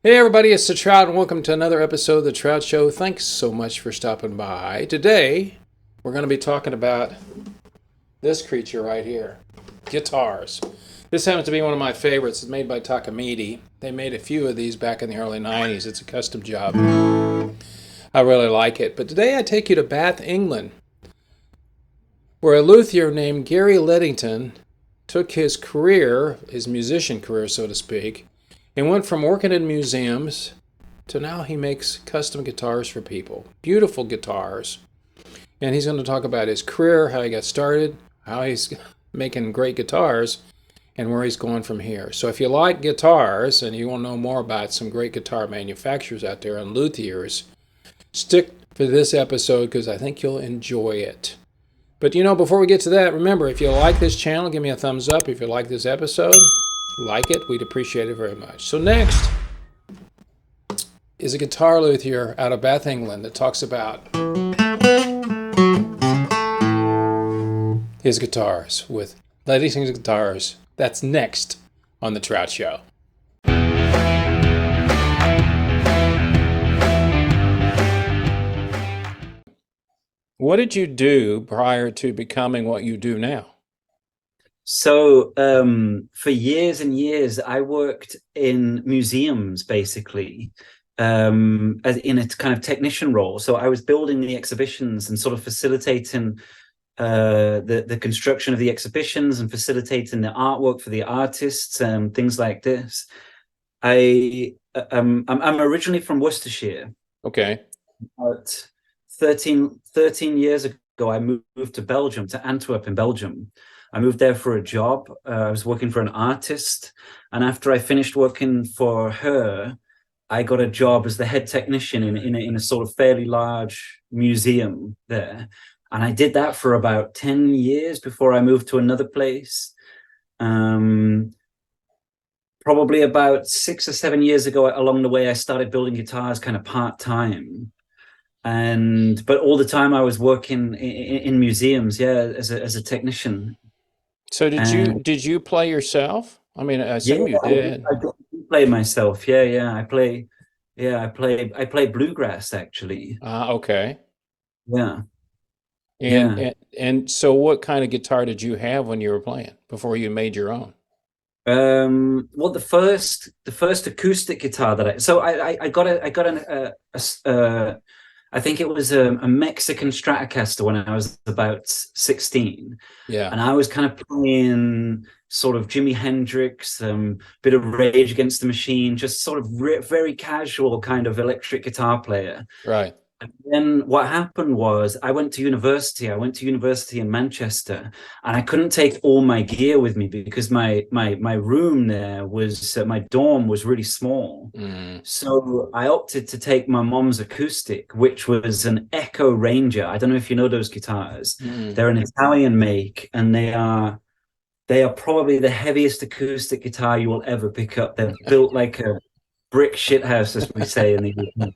Hey everybody, it's the Trout, and welcome to another episode of the Trout Show. Thanks so much for stopping by. Today, we're going to be talking about this creature right here, guitars. This happens to be one of my favorites. It's made by Takamine. They made a few of these back in the early 90s. It's a custom job. I really like it. But today I take you to Bath, England, where a luthier named Gary Leddington took his career, his musician career, so to speak, and went from working in museums to now he makes custom guitars for people. Beautiful guitars. And he's going to talk about his career, how he got started, how he's making great guitars, and where he's going from here. So if you like guitars and you want to know more about some great guitar manufacturers out there and luthiers, stick for this episode because I think you'll enjoy it. But before we get to that, remember, if you like this channel, give me a thumbs up. If you like this episode, like it, we'd appreciate it very much. So next is a guitar luthier out of Bath, England that talks about his guitars with Leddington Guitars. That's next on the Trout Show. What did you do prior to becoming what you do now? So for years and years, I worked in museums, basically, in a kind of technician role. So I was building the exhibitions and sort of facilitating the construction of the exhibitions and facilitating the artwork for the artists and things like this. I'm originally from Worcestershire. Okay. About 13 years ago, I moved to Belgium, to Antwerp in Belgium. I moved there for a job. I was working for an artist. And after I finished working for her, I got a job as the head technician in a sort of fairly large museum there. And I did that for about 10 years before I moved to another place. Probably about 6 or 7 years ago, along the way, I started building guitars kind of part-time. But all the time I was working in museums, as a technician. So did you play yourself? I mean, I assume you did. I play myself. I play bluegrass actually. Okay. Yeah. And so what kind of guitar did you have when you were playing before you made your own? Well, the first acoustic guitar that I got I think it was a Mexican Stratocaster when I was about 16. Yeah. And I was kind of playing sort of Jimi Hendrix, bit of Rage Against the Machine, just sort of very casual kind of electric guitar player. Right. And then what happened was I went to university. I went to university in Manchester, and I couldn't take all my gear with me because my room there was my dorm was really small. So I opted to take my mom's acoustic, which was an Echo Ranger. I don't know if you know those guitars. They're an Italian make, and they are probably the heaviest acoustic guitar you will ever pick up. They're built like a brick shithouse, as we say in the UK.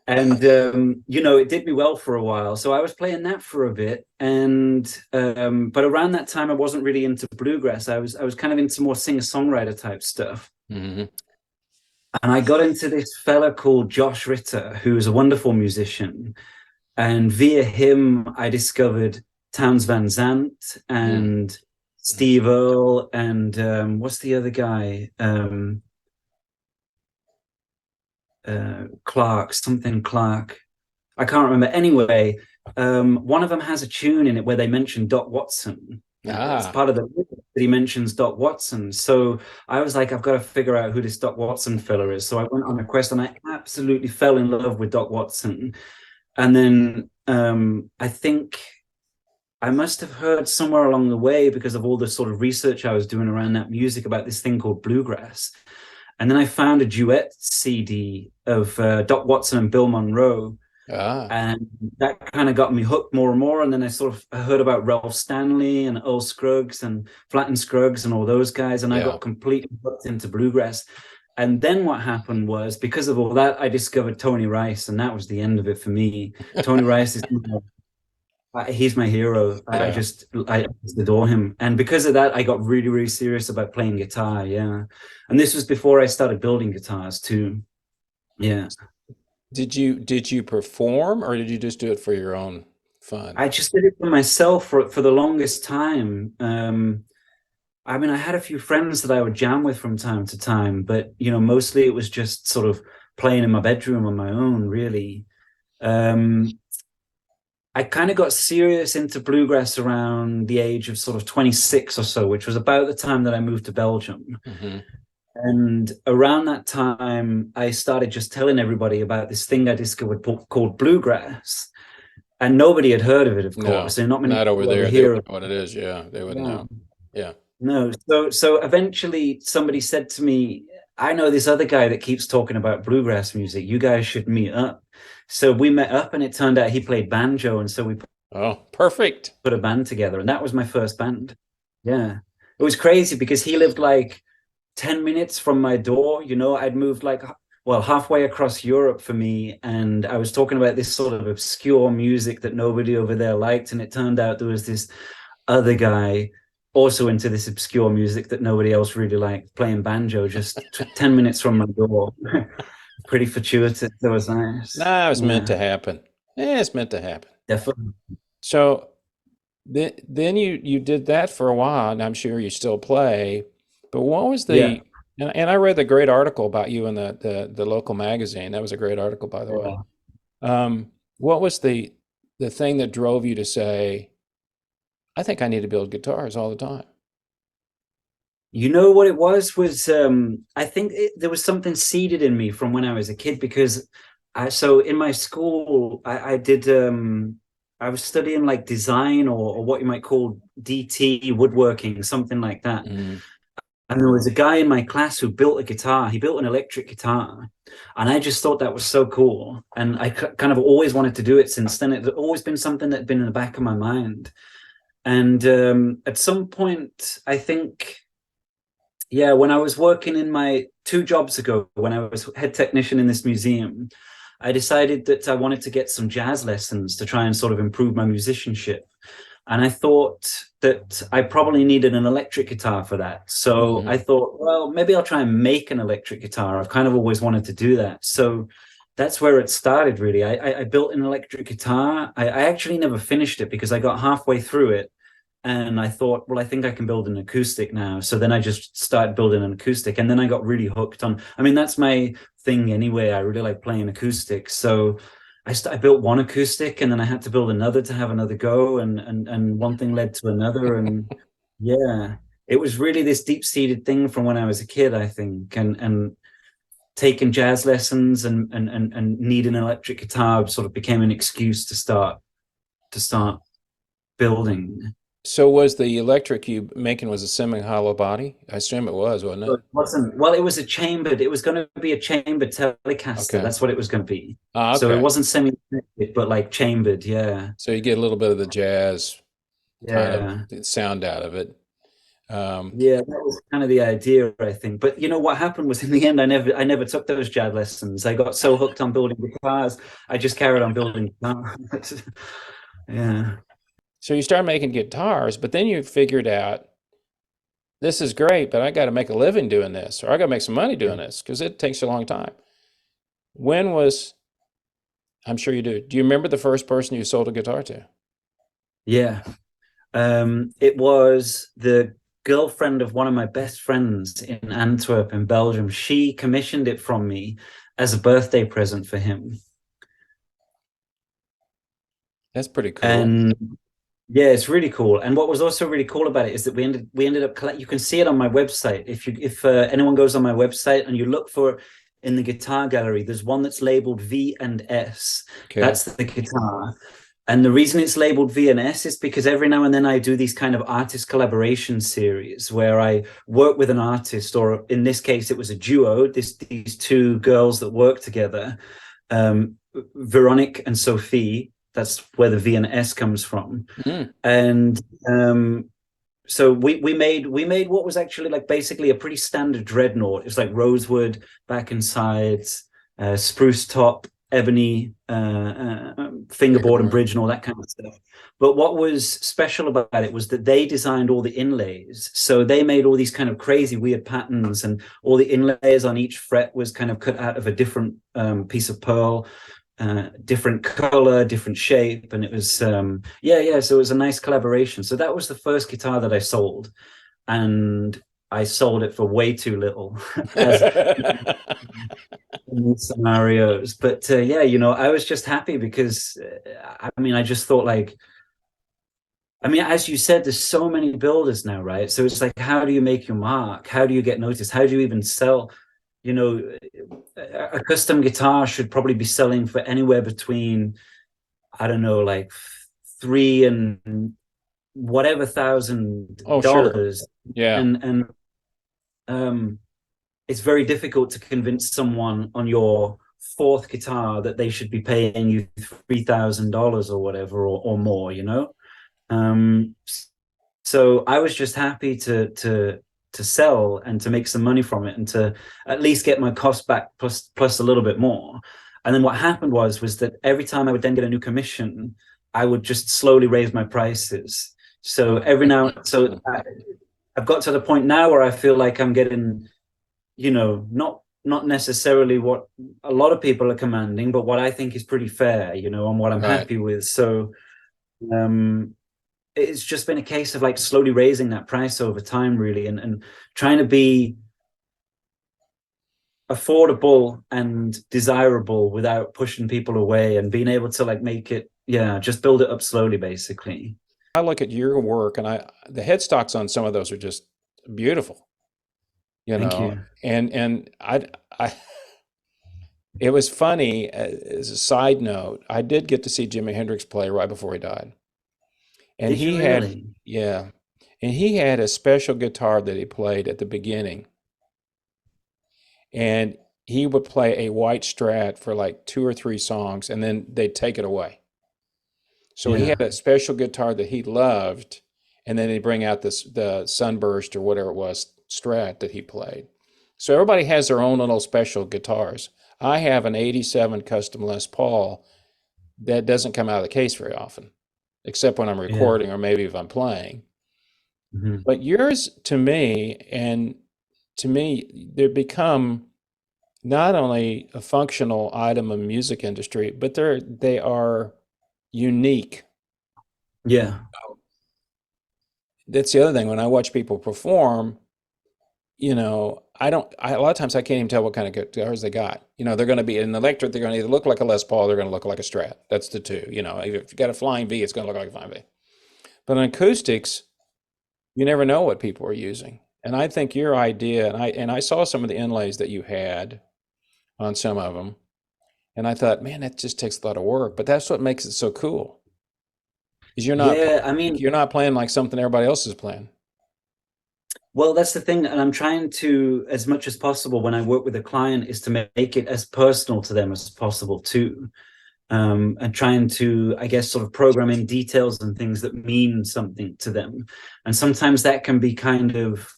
And it did me well for a while, so I was playing that for a bit. And but around that time, I wasn't really into bluegrass. I was kind of into more singer-songwriter type stuff. And I got into this fella called Josh Ritter, who is a wonderful musician. And via him, I discovered Townes Van Zandt and Steve Earle and what's the other guy? Clark. I can't remember. Anyway, one of them has a tune in it where they mention Doc Watson. It's part of the that he mentions Doc Watson. So I was like, I've got to figure out who this Doc Watson fella is. So I went on a quest, and I absolutely fell in love with Doc Watson. And then I think I must have heard somewhere along the way, because of all the sort of research I was doing around that music, about this thing called bluegrass. And then I found a duet CD of Doc Watson and Bill Monroe. And that kind of got me hooked more and more. And then I sort of heard about Ralph Stanley and Earl Scruggs and Flatt Scruggs and all those guys. And I got completely hooked into bluegrass. And then what happened was, because of all that, I discovered Tony Rice, and that was the end of it for me. Tony Rice is He's my hero. Yeah. I just adore him. And because of that, I got really, really serious about playing guitar. Yeah. And this was before I started building guitars too. Yeah. Did you perform, or did you just do it for your own fun? I just did it for myself for the longest time. I mean, I had a few friends that I would jam with from time to time, but mostly it was just sort of playing in my bedroom on my own, really. I kind of got serious into bluegrass around the age of sort of 26 or so, which was about the time that I moved to Belgium. Mm-hmm. And around that time, I started just telling everybody about this thing I discovered called bluegrass. And nobody had heard of it, of course. And not many over people there. ever They hear wouldn't of know what it is. Yeah, they wouldn't it. know. Yeah. No. So eventually somebody said to me, I know this other guy that keeps talking about bluegrass music. You guys should meet up. So we met up, and it turned out he played banjo. And so we Perfect. put a band together. And that was my first band. Yeah. It was crazy because he lived like 10 minutes from my door. I'd moved halfway across Europe for me. And I was talking about this sort of obscure music that nobody over there liked. And it turned out there was this other guy also into this obscure music that nobody else really liked, playing banjo just 10 minutes from my door. Pretty fortuitous. That was nice. Nah, it was meant to happen. Yeah, it's meant to happen. Definitely. So then you did that for a while, and I'm sure you still play. But what was Yeah. and I read the great article about you in the local magazine. That was a great article, by the way. What was the thing that drove you to say, I think I need to build guitars all the time? What it was I think there was something seeded in me from when I was a kid, because so in my school I did I was studying like design, or what you might call DT, woodworking, something like that. Mm. And there was a guy in my class who built a guitar. He built an electric guitar, and I just thought that was so cool. And I kind of always wanted to do it since then. It had always been something that had been in the back of my mind. And at some point, I think, yeah, when I was working in my 2 jobs ago, when I was head technician in this museum, I decided that I wanted to get some jazz lessons to try and sort of improve my musicianship. And I thought that I probably needed an electric guitar for that. So I thought, well, maybe I'll try and make an electric guitar. I've kind of always wanted to do that. So that's where it started, really. I built an electric guitar. I actually never finished it because I got halfway through it. And I thought, well, I think I can build an acoustic now. So then I just started building an acoustic. And then I got really hooked on, I mean, that's my thing anyway. I really like playing acoustic. So I built one acoustic, and then I had to build another to have another go. And one thing led to another. And yeah, it was really this deep-seated thing from when I was a kid, I think. And taking jazz lessons and needing an electric guitar sort of became an excuse to start building. So was the electric you making was a semi-hollow body? I assume it was, wasn't it? It wasn't. Well, it was it was going to be a chambered Telecaster. Okay. That's what it was going to be. Okay. So it wasn't semi-connected, but like chambered, yeah. So you get a little bit of the jazz Yeah. kind of sound out of it. Yeah, that was kind of the idea, I think. But what happened was, in the end, I never took those jazz lessons. I got so hooked on building guitars, I just carried on building guitars. Yeah. So you start making guitars, but then you figured out this is great, but I got to make a living doing this, or I got to make some money doing this, because it takes a long time. I'm sure you do. Do you remember the first person you sold a guitar to? Yeah. It was the girlfriend of one of my best friends in Antwerp in Belgium. She commissioned it from me as a birthday present for him. That's pretty cool. And yeah, it's really cool. And what was also really cool about it is that we ended up you can see it on my website. If anyone goes on my website and you look for in the guitar gallery, there's one that's labeled V and S. Okay. That's the guitar. And the reason it's labeled V and S is because every now and then I do these kind of artist collaboration series where I work with an artist, or in this case, it was a duo, these 2 girls that work together, Veronique and Sophie. That's where the V and S comes from. Mm. And so we made what was actually like basically a pretty standard dreadnought. It's like rosewood back and sides, spruce top, ebony fingerboard and bridge and all that kind of stuff. But what was special about it was that they designed all the inlays. So they made all these kind of crazy weird patterns, and all the inlays on each fret was kind of cut out of a different piece of pearl, different color, different shape. And it was, so it was a nice collaboration. So that was the first guitar that I sold. And I sold it for way too little in scenarios. But I was just happy because, I just thought as you said, there's so many builders now, right? So it's like, how do you make your mark? How do you get noticed? How do you even sell? A custom guitar should probably be selling for anywhere between, I don't know, like $3,000 and whatever $1,000. Sure. Yeah. And it's very difficult to convince someone on your fourth guitar that they should be paying you $3,000 or whatever, or more, so I was just happy to sell and to make some money from it, and to at least get my cost back plus a little bit more. And then what happened was that every time I would then get a new commission, I would just slowly raise my prices. So I've got to the point now where I feel like I'm getting, not necessarily what a lot of people are commanding, but what I think is pretty fair, and what I'm happy with. So it's just been a case of like slowly raising that price over time, really, and trying to be affordable and desirable without pushing people away, and being able to like make it, just build it up slowly, basically. I look at your work, and the headstocks on some of those are just beautiful, Thank you. And I it was funny, as a side note, I did get to see Jimi Hendrix play right before he died. And Did you really? And he had a special guitar that he played at the beginning. And he would play a white Strat for like 2 or 3 songs, and then they'd take it away. So he had a special guitar that he loved, and then he'd bring out the Sunburst or whatever it was, Strat, that he played. So everybody has their own little special guitars. I have an 87 custom Les Paul that doesn't come out of the case very often, except when I'm recording or maybe if I'm playing. Mm-hmm. But yours, to me, they become not only a functional item of the music industry, but they are unique. Yeah. That's the other thing. When I watch people perform, a lot of times I can't even tell what kind of guitars they got. They're going to be an electric, they're going to either look like a Les Paul, they're going to look like a Strat. That's the two. If you've got a Flying V, it's going to look like a Flying V. But on acoustics, you never know what people are using. And I think your idea, and I saw some of the inlays that you had on some of them, and I thought, man, that just takes a lot of work. But that's what makes it so cool. Is you're not playing like something everybody else is playing. Well, that's the thing, and I'm trying to, as much as possible, when I work with a client, is to make it as personal to them as possible too, and trying to, I guess, sort of program in details and things that mean something to them. And sometimes that can be kind of,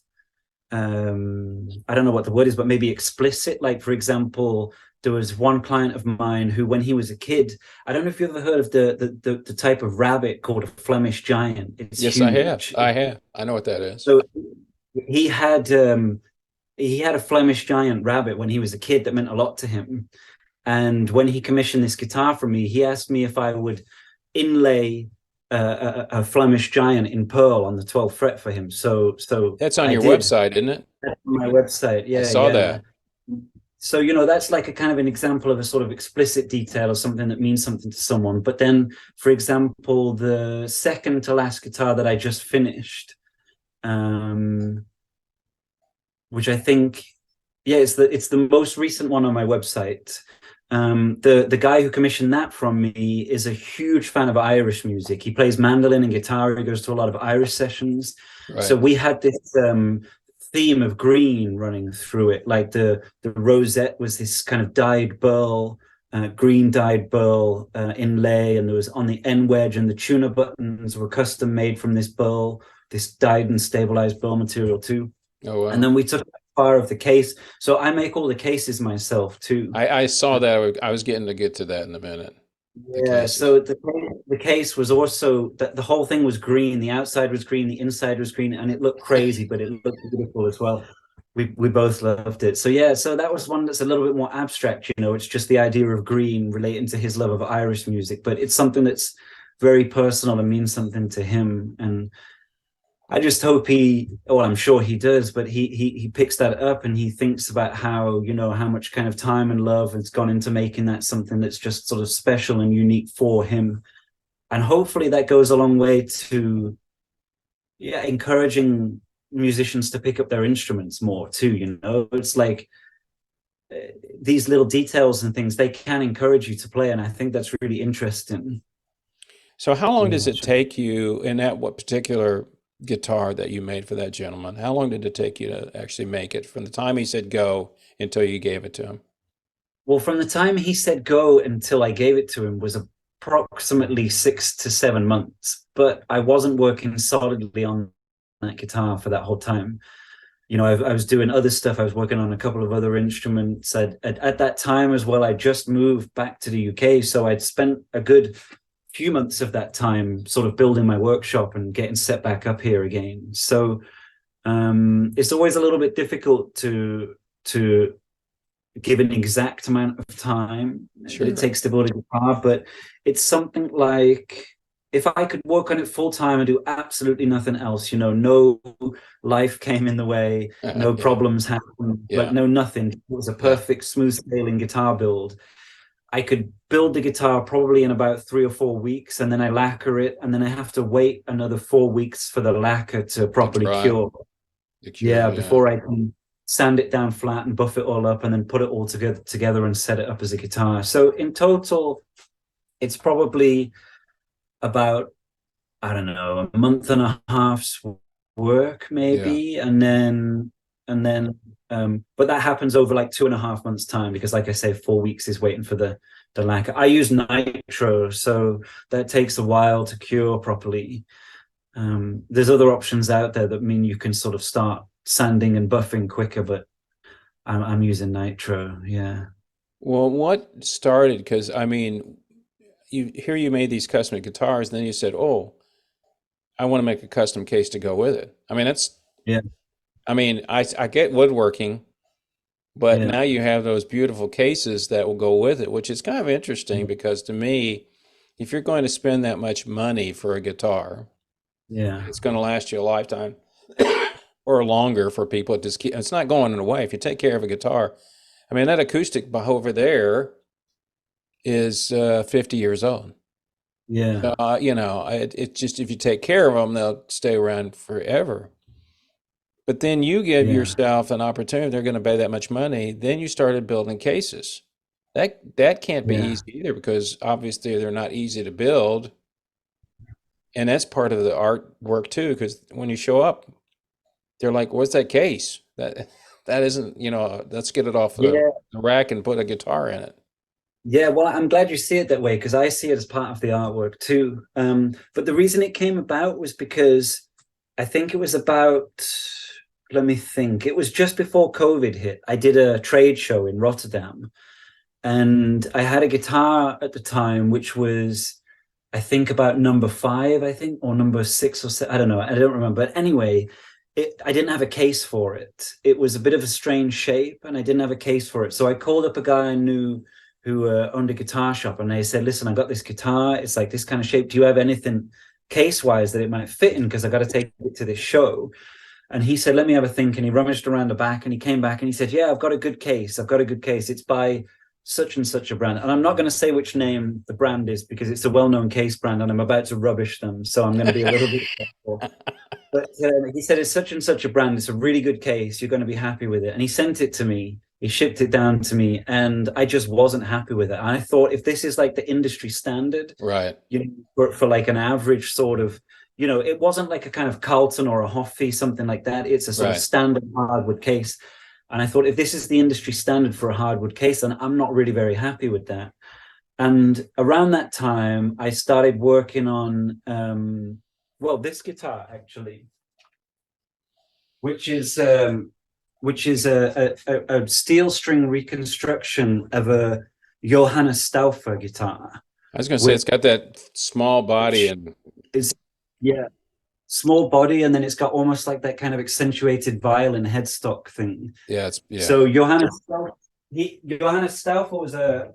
I don't know what the word is, but maybe explicit. Like, for example, there was one client of mine who, when he was a kid, I don't know if you've ever heard of the type of rabbit called a Flemish giant. It's yes, huge. I have. I know what that is. So he had a Flemish giant rabbit when he was a kid that meant a lot to him. And when he commissioned this guitar from me, he asked me if I would inlay a Flemish giant in pearl on the 12th fret for him. So that's on your website, isn't it? That's on my website. Yeah, I saw that. So, that's like a kind of an example of a sort of explicit detail or something that means something to someone. But then, for example, the second to last guitar that I just finished, which I think, it's the most recent one on my website. The guy who commissioned that from me is a huge fan of Irish music. He plays mandolin and guitar. He goes to a lot of Irish sessions. Right. So we had this theme of green running through it. Like the rosette was this kind of dyed burl, green dyed burl inlay, and there was on the end wedge, and the tuner buttons were custom made from this burl, this dyed and stabilized burl material too. Oh, wow. And then we took far of the case. So I make all the cases myself too. I saw that. I was getting to get to that in a minute. The Yeah, cases. so the case was also the whole thing was green. The outside was green, the inside was green, and it looked crazy, but it looked beautiful as well. We both loved it. So yeah, so that was one that's a little bit more abstract, you know, it's just the idea of green relating to his love of Irish music, but it's something that's very personal and means something to him. And I just hope well, I'm sure he does, but he picks that up and he thinks about how, you know, how much kind of time and love has gone into making that something that's just sort of special and unique for him. And hopefully that goes a long way to, yeah, encouraging musicians to pick up their instruments more too, you know. It's like these little details and things, they can encourage you to play, and I think that's really interesting. So how long Yeah. does it take you in that what particular guitar that you made for that gentleman? How long did it take you to actually make it from the time he said go until you gave it to him? Well, from the time he said go until I gave it to him was approximately 6 to 7 months, but I wasn't working solidly on that guitar for that whole time. You know, I was doing other stuff. I was working on a couple of other instruments. At that time as well, I just moved back to the UK, so I'd spent a good few months of that time sort of building my workshop and getting set back up here again. So it's always a little bit difficult to give an exact amount of time Sure. it takes to build a guitar, but it's something like, if I could work on it full time and do absolutely nothing else, you know, no life came in the way, no Yeah. problems happened, Yeah. like no nothing. It was a perfect, smooth sailing guitar build. I could build the guitar probably in about 3 or 4 weeks, and then I lacquer it, and then I have to wait another 4 weeks for the lacquer to properly cure. Yeah, before I can sand it down flat and buff it all up and then put it all together and set it up as a guitar. So in total, it's probably about, I don't know, a month and a half's work maybe. And then but that happens over like 2.5 months time, because like I say, 4 weeks is waiting for the lacquer. I use nitro, so that takes a while to cure properly. There's other options out there that mean you can sort of start sanding and buffing quicker, but I'm using nitro. Yeah. Well, what started, because I mean, you made these custom guitars, and then you said, "Oh, I want to make a custom case to go with it." I mean, Yeah. I mean, I get woodworking, but Yeah. now you have those beautiful cases that will go with it, which is kind of interesting because to me, if you're going to spend that much money for a guitar, Yeah. it's going to last you a lifetime or longer for people. It's not going away. If you take care of a guitar, I mean, that acoustic over there is 50 years old. Yeah. You know, it just, if you take care of them, they'll stay around forever. But then you give Yeah. yourself an opportunity, they're going to pay that much money. Then you started building cases. That can't be Yeah. easy either, because obviously they're not easy to build. And that's part of the artwork too, because when you show up, they're like, "What's that case? That isn't, you know, let's get it off Yeah. the rack and put a guitar in it." Yeah, well, I'm glad you see it that way, because I see it as part of the artwork too. But the reason it came about was because I think it was about, let me think, it was just before COVID hit. I did a trade show in Rotterdam, and I had a guitar at the time, which was, I think, about number 5, I think, or number 6 or 7. I don't know. I don't remember. But anyway, I didn't have a case for it. It was a bit of a strange shape, and I didn't have a case for it. So I called up a guy I knew who owned a guitar shop, and they said, "Listen, I got this guitar. It's like this kind of shape. Do you have anything case-wise that it might fit in? Because I got to take it to this show." And he said, "Let me have a think." And he rummaged around the back, and he came back and he said, "Yeah, I've got a good case. I've got a good case. It's by such and such a brand." And I'm not going to say which name the brand is, because it's a well-known case brand and I'm about to rubbish them. So I'm going to be a little bit careful. But he said, "It's such and such a brand. It's a really good case. You're going to be happy with it." And he sent it to me. He shipped it down to me, and I just wasn't happy with it. I thought, if this is like the industry standard, Right. you know, for like an average sort of, you know, it wasn't like a kind of Carlton or a Hoffe, something like that. It's a sort of standard hardwood case. And I thought, if this is the industry standard for a hardwood case, then I'm not really very happy with that. And around that time, I started working on, well, this guitar actually, which is which is a steel string reconstruction of a Johannes Stauffer guitar. I was going to say it's got that small body and is yeah, small body, and then it's got almost like that kind of accentuated violin headstock thing. yeah, So Johannes Stauffer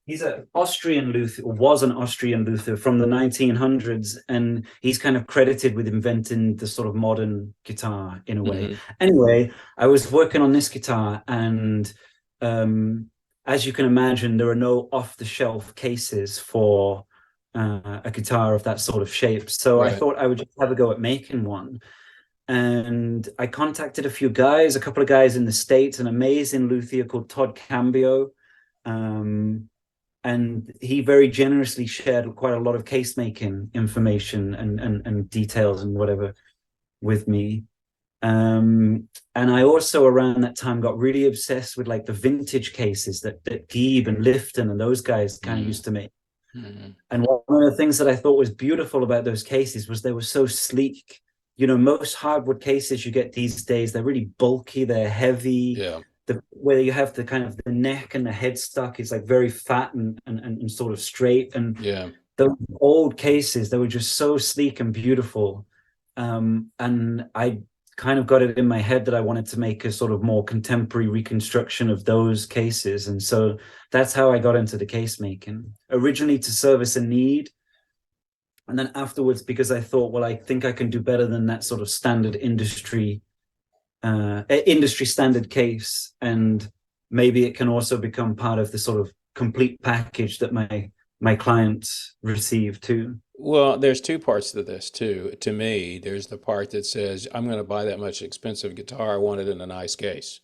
he's an Austrian luthier, was an Austrian luthier from the 1900s, and he's kind of credited with inventing the sort of modern guitar in a way. Mm-hmm. Anyway, I was working on this guitar, and as you can imagine, there are no off-the-shelf cases for a guitar of that sort of shape. So I thought I would just have a go at making one. And I contacted a few guys, a couple of guys in the States, an amazing luthier called Todd Cambio. And he very generously shared quite a lot of case making information and details and whatever with me. And I also around that time got really obsessed with like the vintage cases that Gieb and Lifton and those guys kind of used to make. And one of the things that I thought was beautiful about those cases was they were so sleek. You know, most hardwood cases you get these days, they're really bulky, they're heavy. Yeah. Where you have the kind of the neck and the headstock is like very fat and sort of straight. And the old cases, they were just so sleek and beautiful. And I kind of got it in my head that I wanted to make a sort of more contemporary reconstruction of those cases. And so that's how I got into the case making, originally to service a need. And then afterwards, because I thought, well, I think I can do better than that sort of standard industry standard case, and maybe it can also become part of the sort of complete package that my clients receive too. Well, there's two parts to this too. To me, there's the part that says I'm going to buy that much expensive guitar. I want it in a nice case.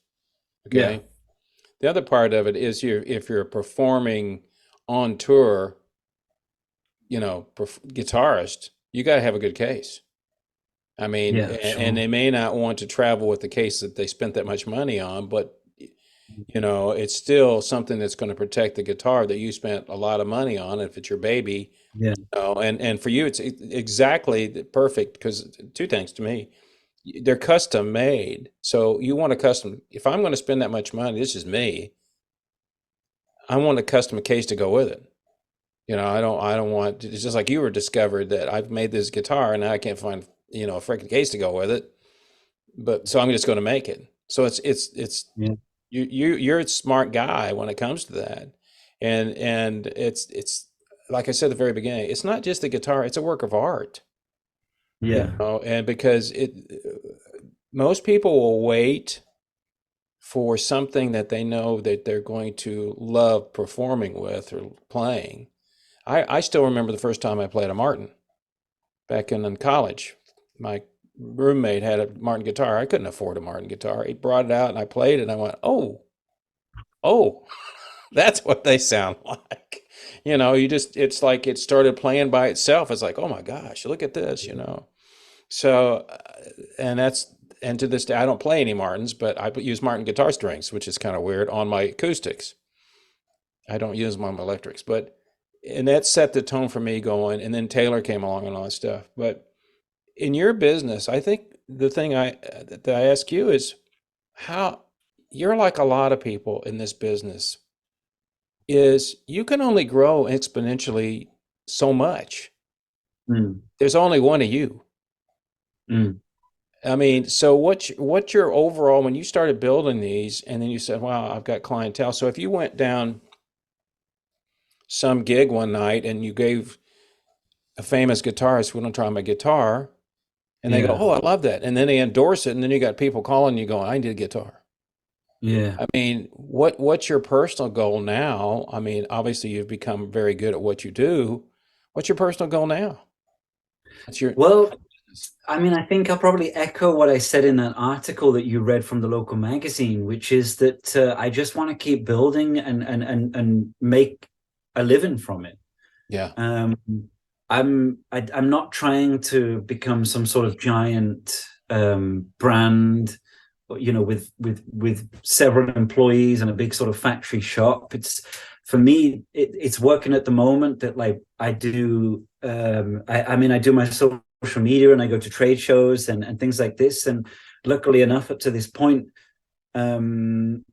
Okay. Yeah. The other part of it is if you're performing on tour, you know, guitarist, you got to have a good case. I mean, and they may not want to travel with the case that they spent that much money on, but you know, it's still something that's going to protect the guitar that you spent a lot of money on. If it's your baby, Yeah. you know, and for you, it's exactly perfect because two things to me, they're custom made. So you want a custom. If I'm going to spend that much money, this is me. I want a custom case to go with it. You know, I don't want. It's just like you were discovered that I've made this guitar and now I can't find, you know, a freaking case to go with it, but so I'm just going to make it. So it's you're a smart guy when it comes to that, and it's like I said at the very beginning, it's not just the guitar; it's a work of art. Yeah. You know, and because most people will wait for something that they know that they're going to love performing with or playing. I still remember the first time I played a Martin back in college. My roommate had a Martin guitar. I couldn't afford a Martin guitar. He brought it out and I played it and I went, oh, that's what they sound like. You know, it's like it started playing by itself. It's like, oh my gosh, look at this, you know. So, and to this day, I don't play any Martins, but I use Martin guitar strings, which is kind of weird, on my acoustics. I don't use them on my electrics, and that set the tone for me going, and then Taylor came along and all that stuff. But in your business, I think the thing that I ask you is how you're like a lot of people in this business is you can only grow exponentially so much. There's only one of you. I mean, so what's your overall, when you started building these and then you said, wow, I've got clientele. So if you went down some gig one night and you gave a famous guitarist, we don't try my guitar, and they go, oh, I love that. And then they endorse it. And then you got people calling you going, I need a guitar. Yeah. I mean, what's your personal goal now? I mean, obviously you've become very good at what you do. What's your personal goal now? Well, I mean, I think I'll probably echo what I said in that article that you read from the local magazine, which is that I just want to keep building and make a living from it. Yeah. I'm not trying to become some sort of giant brand, you know, with several employees and a big sort of factory shop. It's, for me, it's working at the moment that like I do. I mean, I do my social media and I go to trade shows and things like this. And luckily enough, up to this point, the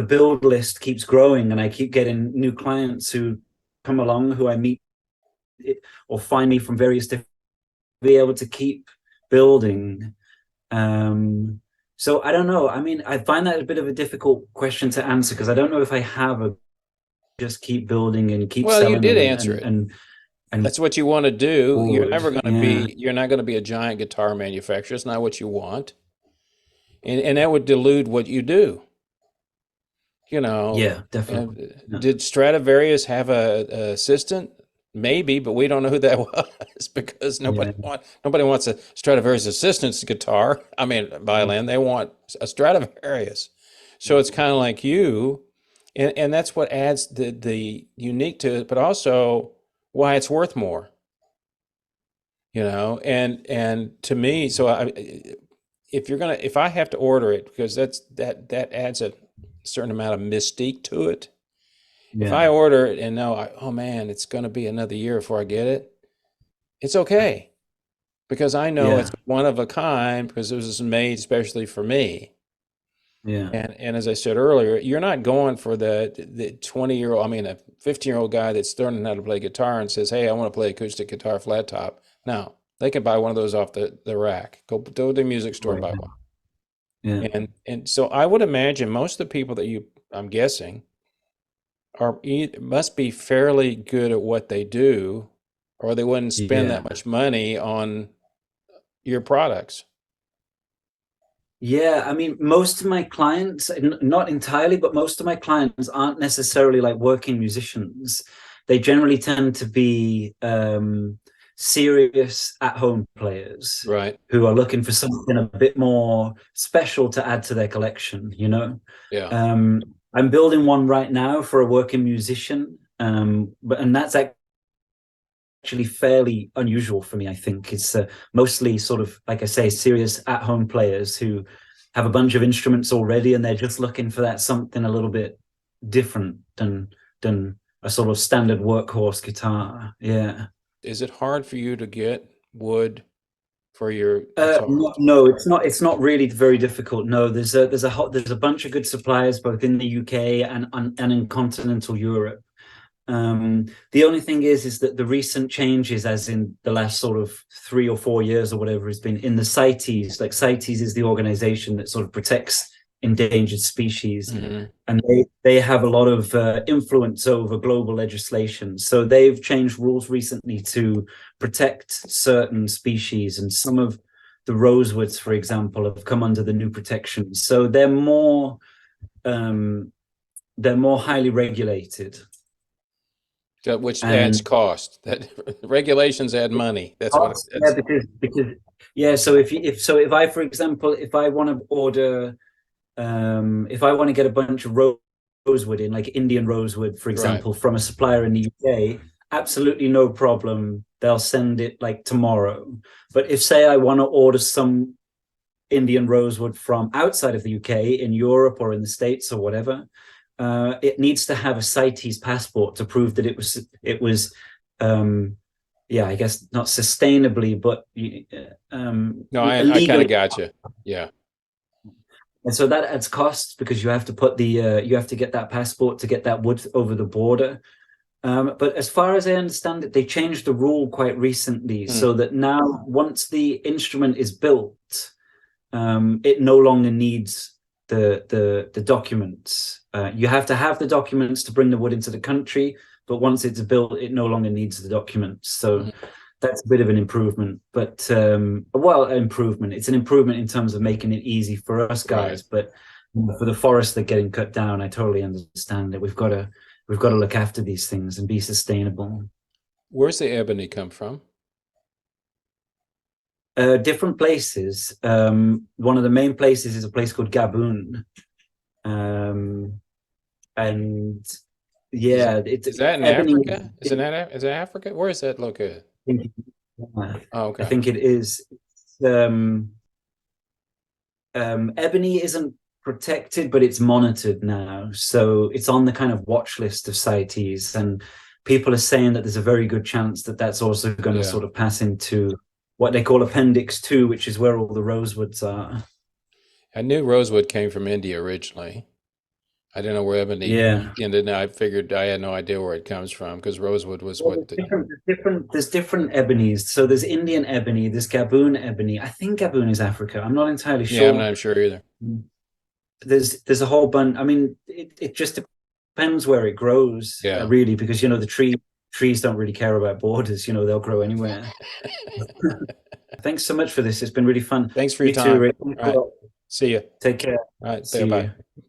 build list keeps growing, and I keep getting new clients who come along, who I meet or find me from various different, be able to keep building. So I don't know. I mean, I find that a bit of a difficult question to answer, because I don't know if I have a just keep building and keep Well, you selling did them answer it. and That's what you want to do. You're forward. never going to Yeah. be, you're not going to be a giant guitar manufacturer. It's not what you want. And that would delude what you do. You know, Yeah, definitely. Yeah. did Stradivarius have a assistant? Maybe, but we don't know who that was because Yeah. nobody wants a Stradivarius assistant's guitar. I mean, violin. They want a Stradivarius. So it's kind of like you, and that's what adds the unique to it, but also why it's worth more. You know, and to me, so if I have to order it, because that adds a certain amount of mystique to it. If I Yeah. order it and know, oh man, it's going to be another year before I get it, it's okay because I know it's Yeah. one of a kind because it was made especially for me. Yeah. And as I said earlier, you're not going for the 20-year-old, I mean, a 15-year-old guy that's learning how to play guitar and says, hey, I want to play acoustic guitar flat top. No, they can buy one of those off the rack. Go to the music store and Right. buy one. Yeah. And so I would imagine most of the people that I'm guessing, must be fairly good at what they do, or they wouldn't spend Yeah. that much money on your products. Yeah, I mean, most of my clients, not entirely, but most of my clients aren't necessarily like working musicians. They generally tend to be serious at-home players Right. who are looking for something a bit more special to add to their collection, you know? Yeah. I'm building one right now for a working musician, and that's actually fairly unusual for me. I think it's mostly sort of, like I say, serious at-home players who have a bunch of instruments already, and they're just looking for that something a little bit different than a sort of standard workhorse guitar. Yeah. Is it hard for you to get wood for your guitars? No, it's not. It's not really very difficult. No, there's a bunch of good suppliers both in the UK and in continental Europe. The only thing is that the recent changes, as in the last sort of 3 or 4 years or whatever, has been in the CITES. Like CITES is the organization that sort of protects endangered species, and they have a lot of influence over global legislation. So they've changed rules recently to protect certain species, and some of the rosewoods, for example, have come under the new protections. So they're more highly regulated. Which adds cost. That regulations add money. That's what Cost, yeah, because yeah. So if I, for example, if I want to order, if I want to get a bunch of rosewood in, like Indian rosewood, for right. example, from a supplier in the UK, absolutely no problem. They'll send it like tomorrow. But if, say, I want to order some Indian rosewood from outside of the UK, in Europe or in the States or whatever, it needs to have a CITES passport to prove that it was yeah, I guess not sustainably, but No, I kind of got you. Yeah. And so that adds costs, because you have to put you have to get that passport to get that wood over the border. But as far as I understand it, they changed the rule quite recently, so that now once the instrument is built, it no longer needs the documents. You have to have the documents to bring the wood into the country, but once it's built, it no longer needs the documents. So that's a bit of an improvement, but improvement. It's an improvement in terms of making it easy for us guys, right. But for the forests that are getting cut down, I totally understand that we've got to look after these things and be sustainable. Where's the ebony come from? Different places. One of the main places is a place called Gabon. And yeah, is that in ebony, Africa? Is it Africa? Where is that located? Oh, okay. I think it is. Ebony isn't protected, but it's monitored now, so it's on the kind of watch list of CITES, and people are saying that there's a very good chance that that's also going to sort of pass into what they call Appendix 2, which is where all the rosewoods are. I knew rosewood came from India originally. I didn't know where ebony Yeah. ended. I figured I had no idea where it comes from because rosewood was Well, what the, there's different ebonies. So there's Indian ebony, there's Gaboon ebony. I think Gaboon is Africa. I'm not entirely yeah, I'm sure. not sure either. There's a whole bunch. I mean, it just depends where it grows, Yeah. really, because the trees don't really care about borders. They'll grow anywhere. Thanks so much for this. It's been really fun. Thanks for your You too, time. Rick. All right. See you. Take care. All right. See Bye. you.